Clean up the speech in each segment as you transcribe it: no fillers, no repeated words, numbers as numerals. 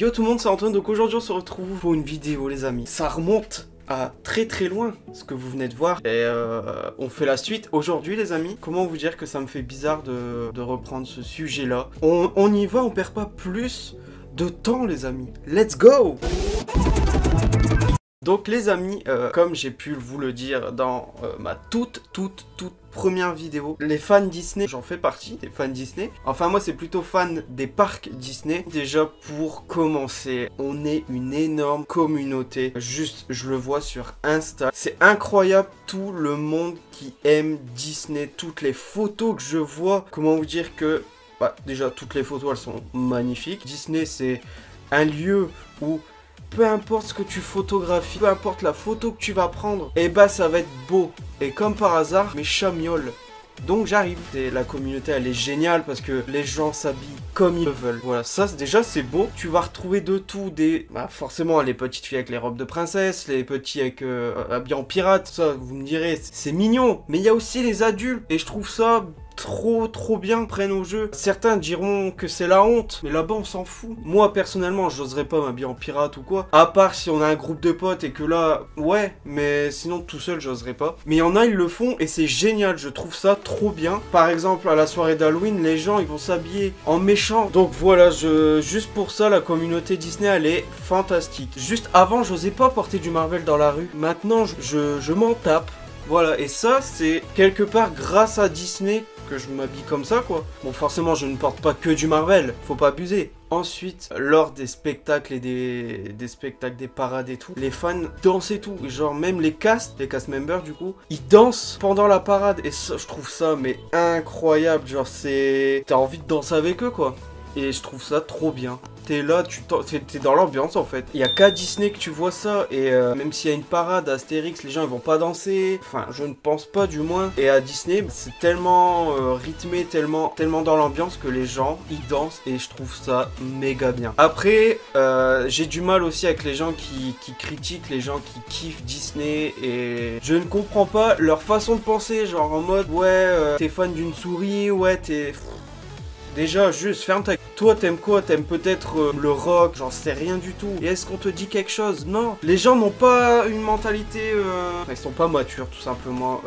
Yo tout le monde, c'est Antoine, donc aujourd'hui on se retrouve pour une vidéo les amis. Ça remonte à très loin ce que vous venez de voir et on fait la suite aujourd'hui les amis. Comment vous dire que ça me fait bizarre de reprendre ce sujet là. On y va, on perd pas plus de temps les amis. Let's go. Donc les amis, comme j'ai pu vous le dire dans ma toute première vidéo, les fans Disney, j'en fais partie, des fans Disney. Enfin moi c'est plutôt fan des parcs Disney. Déjà pour commencer, on est une énorme communauté. Juste, je le vois sur Insta. C'est incroyable tout le monde qui aime Disney. Toutes les photos que je vois, comment vous dire que... Bah, déjà toutes les photos elles sont magnifiques. Disney c'est un lieu où... peu importe ce que tu photographies, peu importe la photo que tu vas prendre, et bah ça va être beau. Et comme par hasard, mes chats miaulent. Donc j'arrive. Et la communauté elle est géniale parce que les gens s'habillent comme ils veulent. Voilà, ça déjà c'est beau. Tu vas retrouver de tout, bah, forcément les petites filles avec les robes de princesse, les petits avec habillés en pirate, ça vous me direz, c'est mignon. Mais il y a aussi les adultes et je trouve ça... trop bien prennent au jeu. Certains diront que c'est la honte, mais là-bas on s'en fout. Moi personnellement j'oserais pas m'habiller en pirate ou quoi, à part si on a un groupe de potes et que là ouais, mais sinon tout seul j'oserais pas. Mais il y en a ils le font et c'est génial, je trouve ça trop bien. Par exemple à la soirée d'Halloween les gens ils vont s'habiller en méchant. Donc voilà, juste pour ça la communauté Disney elle est fantastique. Juste avant j'osais pas porter du Marvel dans la rue, maintenant je m'en tape. Voilà, et ça c'est quelque part grâce à Disney que je m'habille comme ça quoi. Bon forcément je ne porte pas que du Marvel, faut pas abuser. Ensuite, lors des spectacles et des spectacles, des parades et tout, les fans dansent et tout. Genre même les cast members du coup, ils dansent pendant la parade. Et ça, je trouve ça mais incroyable. Genre c'est... T'as envie de danser avec eux quoi. Et je trouve ça trop bien. T'es là, t'es dans l'ambiance en fait. Il y a qu'à Disney que tu vois ça. Et même s'il y a une parade à Astérix, les gens ils vont pas danser. Enfin, je ne pense pas du moins. Et à Disney, c'est tellement rythmé, tellement dans l'ambiance que les gens ils dansent. Et je trouve ça méga bien. Après, j'ai du mal aussi avec les gens qui critiquent, les gens qui kiffent Disney. Et je ne comprends pas leur façon de penser. Genre en mode, ouais, t'es fan d'une souris, ouais, t'es... Déjà, juste ferme ta... Toi, t'aimes quoi? T'aimes peut-être le rock? J'en sais rien du tout. Et est-ce qu'on te dit quelque chose? Non. Les gens n'ont pas une mentalité... Ils sont pas matures, tout simplement.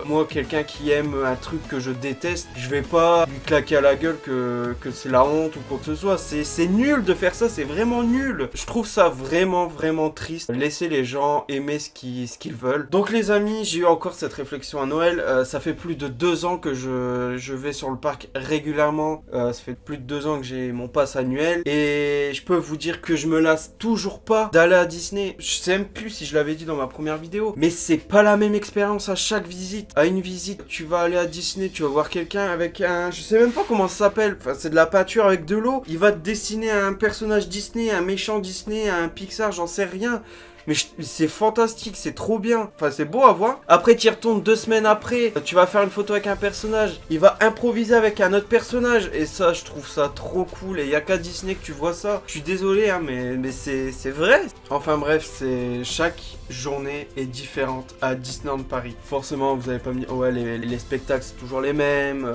Moi, quelqu'un qui aime un truc que je déteste, je vais pas lui claquer à la gueule que c'est la honte ou quoi que ce soit. C'est nul de faire ça, c'est vraiment nul. Je trouve ça vraiment triste. Laissez les gens aimer ce qu'ils veulent. Donc les amis, j'ai eu encore cette réflexion à Noël. Ça fait plus de 2 ans que je vais sur le parc régulièrement. Ça fait plus de 2 ans que j'ai mon pass annuel et je peux vous dire que je me lasse toujours pas d'aller à Disney. Je sais même plus si je l'avais dit dans ma première vidéo, mais c'est pas la même expérience à chaque visite. À une visite, tu vas aller à Disney, tu vas voir quelqu'un avec un... Je sais même pas comment ça s'appelle. Enfin, c'est de la peinture avec de l'eau. Il va te dessiner un personnage Disney, un méchant Disney, un Pixar, j'en sais rien. Mais c'est fantastique, c'est trop bien. Enfin, c'est beau à voir. Après, tu y retournes 2 semaines après. Tu vas faire une photo avec un personnage. Il va improviser avec un autre personnage. Et ça, je trouve ça trop cool. Et il n'y a qu'à Disney que tu vois ça. Je suis désolé, hein, mais c'est vrai. Enfin bref, chaque journée est différente à Disneyland Paris. Forcément, vous avez pas mis... Ouais, les spectacles, c'est toujours les mêmes.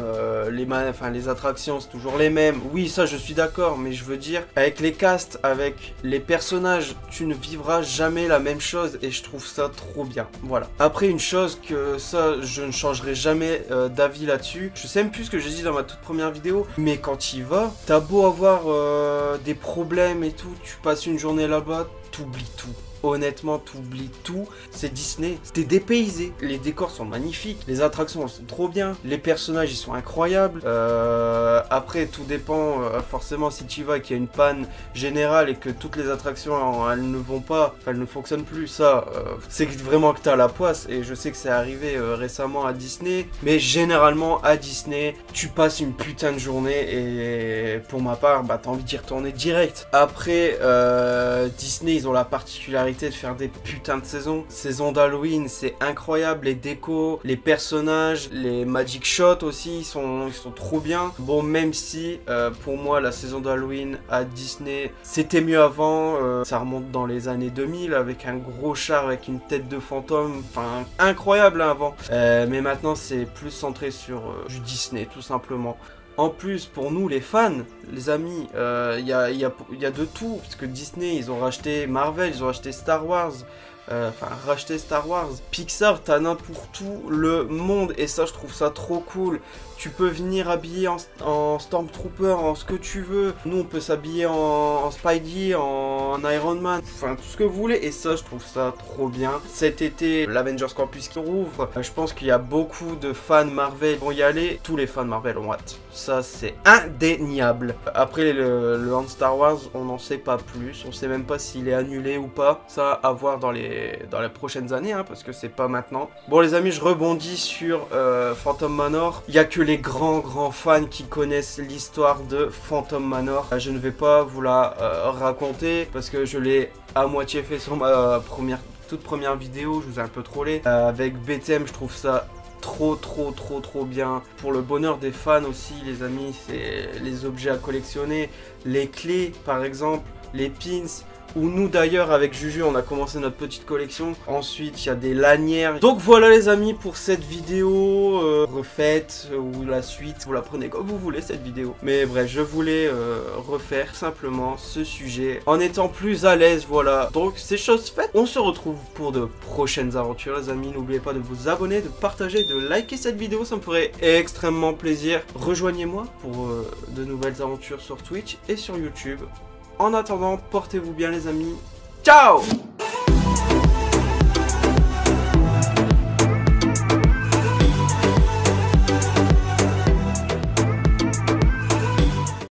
Les attractions, c'est toujours les mêmes. Oui, ça, je suis d'accord. Mais je veux dire, avec les casts, avec les personnages, tu ne vivras jamais la même chose et je trouve ça trop bien. Voilà. Après une chose que ça je ne changerai jamais d'avis là-dessus. Je sais même plus ce que j'ai dit dans ma toute première vidéo, mais quand il va, t'as beau avoir des problèmes et tout, tu passes une journée là-bas, t'oublies tout. Honnêtement, t'oublies tout. C'est Disney. T'es dépaysé. Les décors sont magnifiques. Les attractions, elles sont trop bien. Les personnages, ils sont incroyables. Après, tout dépend. Forcément, si tu y vas et qu'il y a une panne générale et que toutes les attractions, elles ne vont pas, elles ne fonctionnent plus, ça, c'est vraiment que t'as la poisse. Et je sais que c'est arrivé récemment à Disney. Mais généralement, à Disney, tu passes une putain de journée. Et pour ma part, bah, t'as envie d'y retourner direct. Après, Disney, ils ont la particularité de faire des putains de saisons d'Halloween, c'est incroyable, les décos, les personnages, les magic shots aussi, ils sont trop bien. Bon, même si pour moi la saison d'Halloween à Disney c'était mieux avant, ça remonte dans les années 2000 avec un gros char avec une tête de fantôme, enfin incroyable hein, avant, mais maintenant c'est plus centré sur du Disney tout simplement. En plus, pour nous les fans, les amis, il y a de tout, parce que Disney, ils ont racheté Marvel, ils ont racheté Star Wars, racheté Star Wars. Pixar, t'en as pour tout le monde, et ça, je trouve ça trop cool. Tu peux venir habiller en Stormtrooper, en ce que tu veux. Nous, on peut s'habiller en Spidey, en Iron Man, enfin, tout ce que vous voulez. Et ça, je trouve ça trop bien. Cet été, l'Avengers Campus qui rouvre. Je pense qu'il y a beaucoup de fans Marvel qui vont y aller. Tous les fans Marvel ont hâte. Ça, c'est indéniable. Après, le Land Star Wars, on n'en sait pas plus. On sait même pas s'il est annulé ou pas. Ça, à voir dans les prochaines années, hein, parce que c'est pas maintenant. Bon, les amis, je rebondis sur Phantom Manor. Il y a que les grands fans qui connaissent l'histoire de Phantom Manor. Je ne vais pas vous la raconter parce que je l'ai à moitié fait sur ma toute première vidéo. Je vous ai un peu trollé. Avec BTM, je trouve ça trop bien. Pour le bonheur des fans aussi, les amis, c'est les objets à collectionner, les clés par exemple, les pins. Où nous d'ailleurs avec Juju on a commencé notre petite collection. Ensuite il y a des lanières. Donc voilà les amis pour cette vidéo refaite ou la suite. Vous la prenez comme vous voulez cette vidéo. Mais bref, je voulais refaire simplement ce sujet en étant plus à l'aise, voilà. Donc c'est chose faite. On se retrouve pour de prochaines aventures les amis. N'oubliez pas de vous abonner, de partager, de liker cette vidéo. Ça me ferait extrêmement plaisir. Rejoignez-moi pour de nouvelles aventures sur Twitch et sur YouTube. En attendant, portez-vous bien les amis. Ciao!